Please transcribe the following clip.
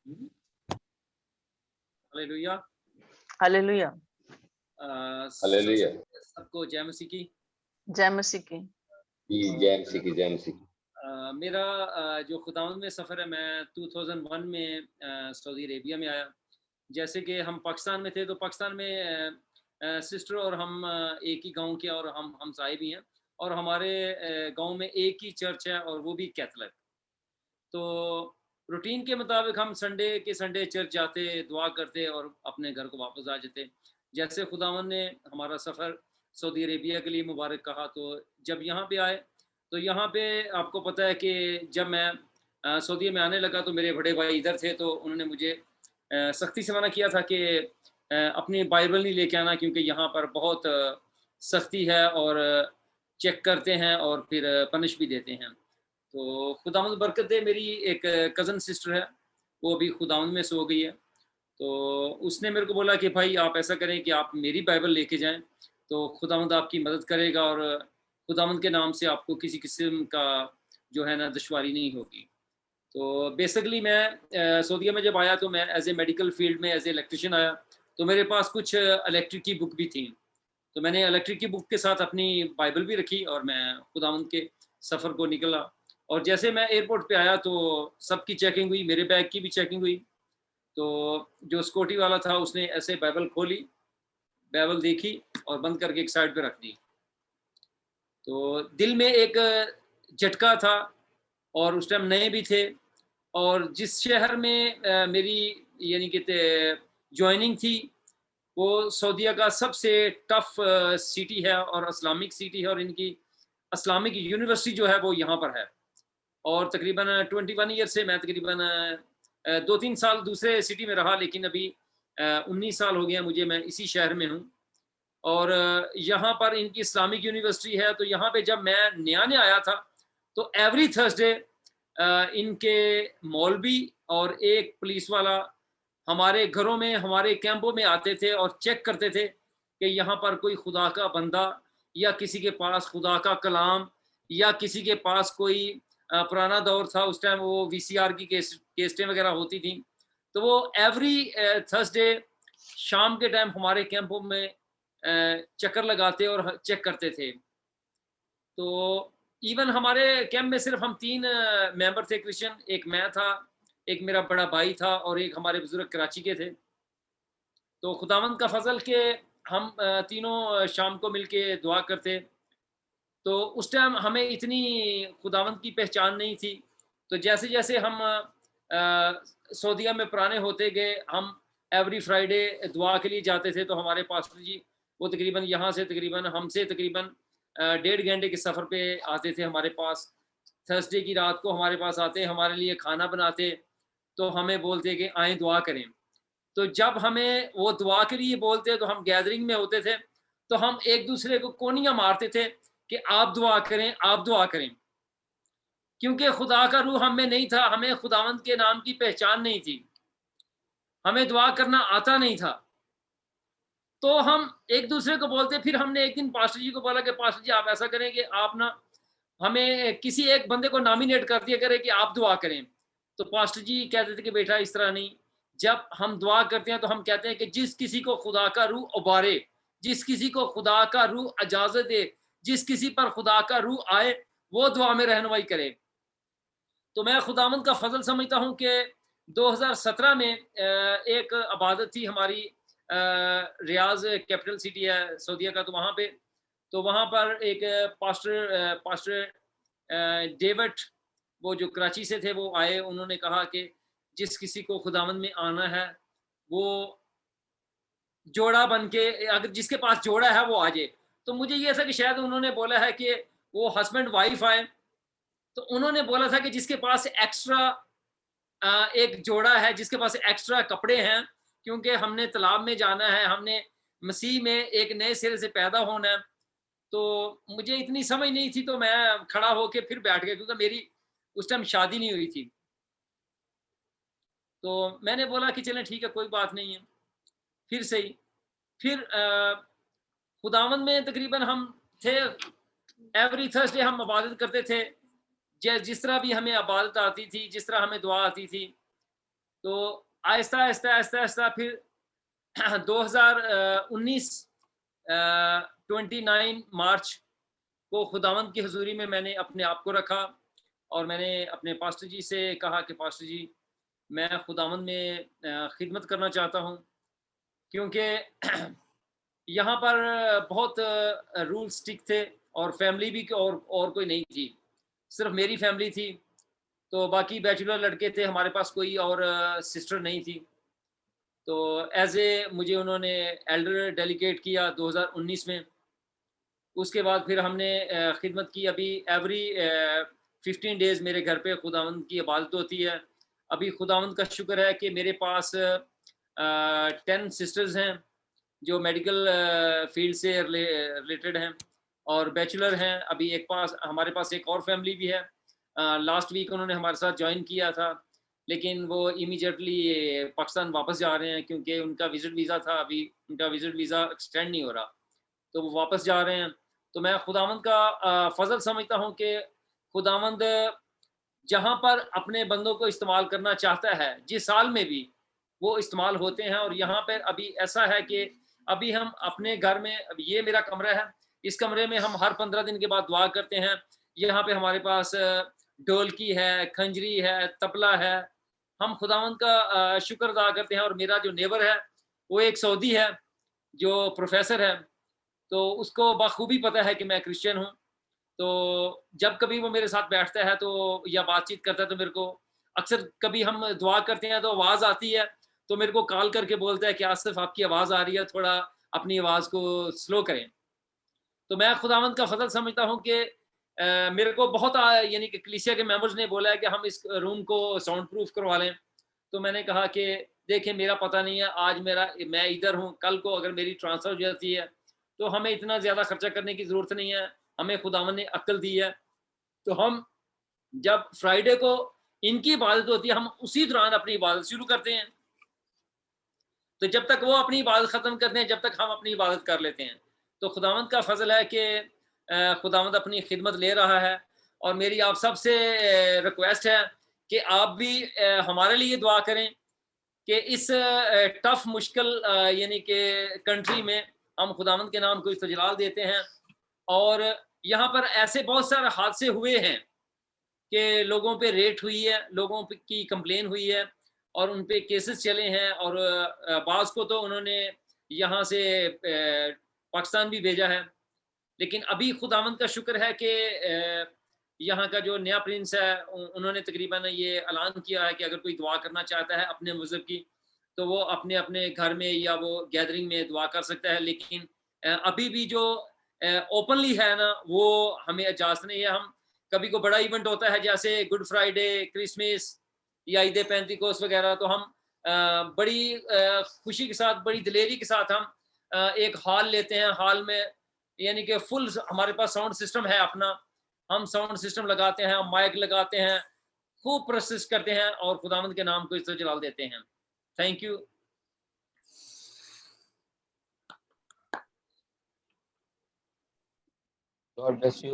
Hallelujah. Hallelujah. Hallelujah. सबको जय मसीह की। जय मसीह की। जय मसीह की, जय मसीह की। मेरा जो खुदावंद में सफ़र है, मैं 2001 में सऊदी अरेबिया में आया। जैसे कि हम पाकिस्तान में थे, तो पाकिस्तान में सिस्टर और हम एक ही गांव के और हम हमसाए भी हैं, और हमारे गांव में एक ही चर्च है और वो भी कैथलिक। तो रूटीन के मुताबिक हम संडे के संडे चर्च जाते, दुआ करते और अपने घर को वापस आ जाते। जैसे खुदावंद ने हमारा सफ़र सऊदी अरेबिया के लिए मुबारक कहा, तो जब यहाँ पे आए, तो यहाँ पे आपको पता है कि जब मैं सऊदी में आने लगा, तो मेरे बड़े भाई इधर थे, तो उन्होंने मुझे सख्ती से मना किया था कि अपनी बाइबल नहीं लेके आना, क्योंकि यहाँ पर बहुत सख्ती है और चेक करते हैं और फिर पनिश भी देते हैं। तो खुदावंद बरकत दे, मेरी एक कज़न सिस्टर है, वो अभी खुदावंद में सो गई है। तो उसने मेरे को बोला कि भाई आप ऐसा करें कि आप मेरी बाइबल लेके जाएं, तो खुदावंद आपकी मदद करेगा और खुदावंद के नाम से आपको किसी किस्म का जो है ना दुश्वारी नहीं होगी। तो बेसिकली मैं सऊदीया में जब आया, तो मैं एज ए मेडिकल फील्ड में एज ए इलेक्ट्रिशियन आया, तो मेरे पास कुछ इलेक्ट्रिक की बुक भी थी। तो मैंने इलेक्ट्रिक की बुक के साथ अपनी बाइबल भी रखी और मैं खुदावंद के सफ़र को निकला। और जैसे मैं एयरपोर्ट पे आया, तो सबकी चेकिंग हुई, मेरे बैग की भी चेकिंग हुई। तो जो सिक्योरिटी वाला था, उसने ऐसे बाइबल खोली, बाइबल देखी और बंद करके एक साइड पे रख दी। तो दिल में एक झटका था, और उस टाइम नए भी थे, और जिस शहर में मेरी यानी कि ज्वाइनिंग थी, वो सऊदीया का सबसे टफ सिटी है और इस्लामिक सिटी है, और इनकी इस्लामिक यूनिवर्सिटी जो है वो यहाँ पर है। और तकरीबन 21 ईयर से मैं तकरीबन 2-3 साल दूसरे सिटी में रहा, लेकिन अभी 19 साल हो गए मुझे, मैं इसी शहर में हूँ। और यहाँ पर इनकी इस्लामिक यूनिवर्सिटी है। तो यहाँ पे जब मैं नया आया था, तो एवरी थर्सडे इनके मौलवी और एक पुलिस वाला हमारे घरों में, हमारे कैंपों में आते थे और चेक करते थे कि यहाँ पर कोई खुदा का बंदा, या किसी के पास खुदा का कलाम, या किसी के पास कोई पुराना दौर था, उस टाइम वो वीसीआर की केस्टें वगैरह होती थी। तो वो एवरी थर्सडे शाम के टाइम हमारे कैंपों में चक्कर लगाते और चेक करते थे। तो इवन हमारे कैंप में सिर्फ हम 3 मेंबर थे क्रिश्चियन, एक मैं था, एक मेरा बड़ा भाई था और एक हमारे बुजुर्ग कराची के थे। तो खुदावंद का फजल के हम तीनों शाम को मिलके दुआ करते। तो उस टाइम हमें इतनी खुदावंद की पहचान नहीं थी। तो जैसे जैसे हम सऊदीया में पुराने होते गए, हम एवरी फ्राइडे दुआ के लिए जाते थे। तो हमारे पास्टर जी, वो तकरीबन यहाँ से तकरीबन हमसे तकरीबन 1.5 घंटे के सफ़र पे आते थे हमारे पास। थर्सडे की रात को हमारे पास आते, हमारे लिए खाना बनाते, तो हमें बोलते कि आएँ दुआ करें। तो जब हमें वो दुआ के लिए बोलते, तो हम गैदरिंग में होते थे, तो हम एक दूसरे को कोनियाँ मारते थे कि आप दुआ करें, आप दुआ करें। क्योंकि खुदा का रूह हम में नहीं था, हमें खुदावंद के नाम की पहचान नहीं थी, हमें दुआ करना आता नहीं था। तो हम एक दूसरे को बोलते। फिर हमने एक दिन पास्टर जी को बोला कि पास्टर जी आप ऐसा करें कि आप ना हमें किसी एक बंदे को नॉमिनेट कर दिया करें कि आप दुआ करें। तो पास्टर जी कहते थे कि बेटा इस तरह नहीं, जब हम दुआ करते हैं तो हम कहते हैं कि जिस किसी को खुदा का रूह उबारे, जिस किसी को खुदा का रूह इजाजत दे, जिस किसी पर खुदा का रूह आए, वो दुआ में रहनुमाई करे। तो मैं खुदावंद का फजल समझता हूँ कि 2017 में एक इबादत थी हमारी, रियाज कैपिटल सिटी है सऊदीया का, तो वहाँ पे, तो वहाँ पर एक पास्टर डेविड, वो जो कराची से थे, वो आए। उन्होंने कहा कि जिस किसी को खुदावंद में आना है, वो जोड़ा बन के, अगर जिसके पास जोड़ा है वो आ जाए। तो मुझे ये था कि शायद उन्होंने बोला है कि वो हस्बैंड वाइफ आए। तो उन्होंने बोला था कि जिसके पास एक्स्ट्रा एक जोड़ा है, जिसके पास एक्स्ट्रा कपड़े हैं, क्योंकि हमने तालाब में जाना है, हमने मसीह में एक नए सिरे से पैदा होना है। तो मुझे इतनी समझ नहीं थी, तो मैं खड़ा होके फिर बैठ गया, क्योंकि मेरी उस टाइम शादी नहीं हुई थी। तो मैंने बोला कि चलें ठीक है, कोई बात नहीं है, फिर सही। फिर खुदावंद में तकरीबन हम थे, एवरी थर्सडे हम इबादत करते थे, जिस तरह भी हमें इबादत आती थी, जिस तरह हमें दुआ आती थी। तो आहिस्ता आहिस्ता आहिस्ता आहिस्ता फिर 2019 29 मार्च को खुदावंद की हजूरी में मैंने अपने आप को रखा और मैंने अपने पास्टर जी से कहा कि पास्टर जी, मैं खुदावंद में खिदमत करना चाहता हूँ, क्योंकि यहाँ पर बहुत रूल स्टिक थे और फैमिली भी और कोई नहीं थी, सिर्फ मेरी फैमिली थी। तो बाकी बैचलर लड़के थे, हमारे पास कोई और सिस्टर नहीं थी। तो एज ए मुझे उन्होंने एल्डर डेलीगेट किया 2019 में। उसके बाद फिर हमने खिदमत की। अभी एवरी 15 डेज़ मेरे घर पे खुदावंद की इबादत होती है। अभी खुदावंद का शुक्र है कि मेरे पास 10 सिस्टर्स हैं जो मेडिकल फील्ड से रिलेटेड हैं और बैचलर हैं। अभी हमारे पास एक और फैमिली भी है। लास्ट वीक उन्होंने हमारे साथ ज्वाइन किया था, लेकिन वो इमीडिएटली पाकिस्तान वापस जा रहे हैं, क्योंकि उनका विजिट वीज़ा था। अभी उनका विजिट वीज़ा एक्सटेंड नहीं हो रहा, तो वो वापस जा रहे हैं। तो मैं खुदावंद का फजल समझता हूँ कि खुदावंद जहाँ पर अपने बंदों को इस्तेमाल करना चाहता है, जिस साल में भी वो इस्तेमाल होते हैं। और यहाँ पर अभी ऐसा है कि अभी हम अपने घर में, ये मेरा कमरा है, इस कमरे में हम हर 15 दिन के बाद दुआ करते हैं। यहाँ पे हमारे पास ढोलकी है, खंजरी है, तबला है। हम खुदावंद का शुक्र अदा करते हैं। और मेरा जो नेबर है वो एक सऊदी है जो प्रोफेसर है, तो उसको बखूबी पता है कि मैं क्रिश्चियन हूँ। तो जब कभी वो मेरे साथ बैठता है तो या बातचीत करता है, तो मेरे को अक्सर कभी हम दुआ करते हैं तो आवाज़ आती है, तो मेरे को कॉल करके बोलता है कि आसिफ आपकी आवाज़ आ रही है, थोड़ा अपनी आवाज़ को स्लो करें। तो मैं खुदावंद का फजल समझता हूँ कि मेरे को बहुत यानी कि कलीसिया के मेंबर्स ने बोला है कि हम इस रूम को साउंड प्रूफ करवा लें। तो मैंने कहा कि देखिए, मेरा पता नहीं है, आज मैं इधर हूँ, कल को अगर मेरी ट्रांसफ़र हो जाती है तो हमें इतना ज़्यादा खर्चा करने की ज़रूरत नहीं है। हमें खुदावंद ने अक्ल दी है। तो हम जब फ्राइडे को इनकी इबादत होती है, हम उसी दौरान अपनी इबादत शुरू करते हैं। तो जब तक वो अपनी इबादत ख़त्म करते हैं, जब तक हम अपनी इबादत कर लेते हैं। तो खुदावंद का फ़ज़ल है कि खुदावंद अपनी खिदमत ले रहा है। और मेरी आप सब से रिक्वेस्ट है कि आप भी हमारे लिए दुआ करें कि इस टफ़ मुश्किल यानी कि कंट्री में हम खुदावंद के नाम को इस्तजलाल देते हैं। और यहाँ पर ऐसे बहुत सारे हादसे हुए हैं कि लोगों पे रेट हुई है, लोगों की कंप्लेन हुई है और उन पे केसेस चले हैं। और बाज़ को तो उन्होंने यहाँ से पाकिस्तान भी भेजा है। लेकिन अभी खुदावंद का शुक्र है कि यहाँ का जो नया प्रिंस है, उन्होंने तकरीबन ये ऐलान किया है कि अगर कोई दुआ करना चाहता है अपने मज़हब की, तो वो अपने अपने घर में या वो गैदरिंग में दुआ कर सकता है। लेकिन अभी भी जो ओपनली है ना, वो हमें इजाज़त नहीं है। हम कभी को बड़ा इवेंट होता है जैसे गुड फ्राइडे, क्रिसमस या ईद पेंतिकोस्त वगैरह, तो हम बड़ी खुशी के साथ, बड़ी दिलेरी के साथ हम एक हॉल लेते हैं। हॉल में यानी कि फुल हमारे पास साउंड सिस्टम है अपना। हम साउंड सिस्टम लगाते हैं, हम माइक लगाते हैं, खूब प्रोसेस करते हैं और खुदावंद के नाम को इस्तजलाल देते हैं। Thank you. God bless you.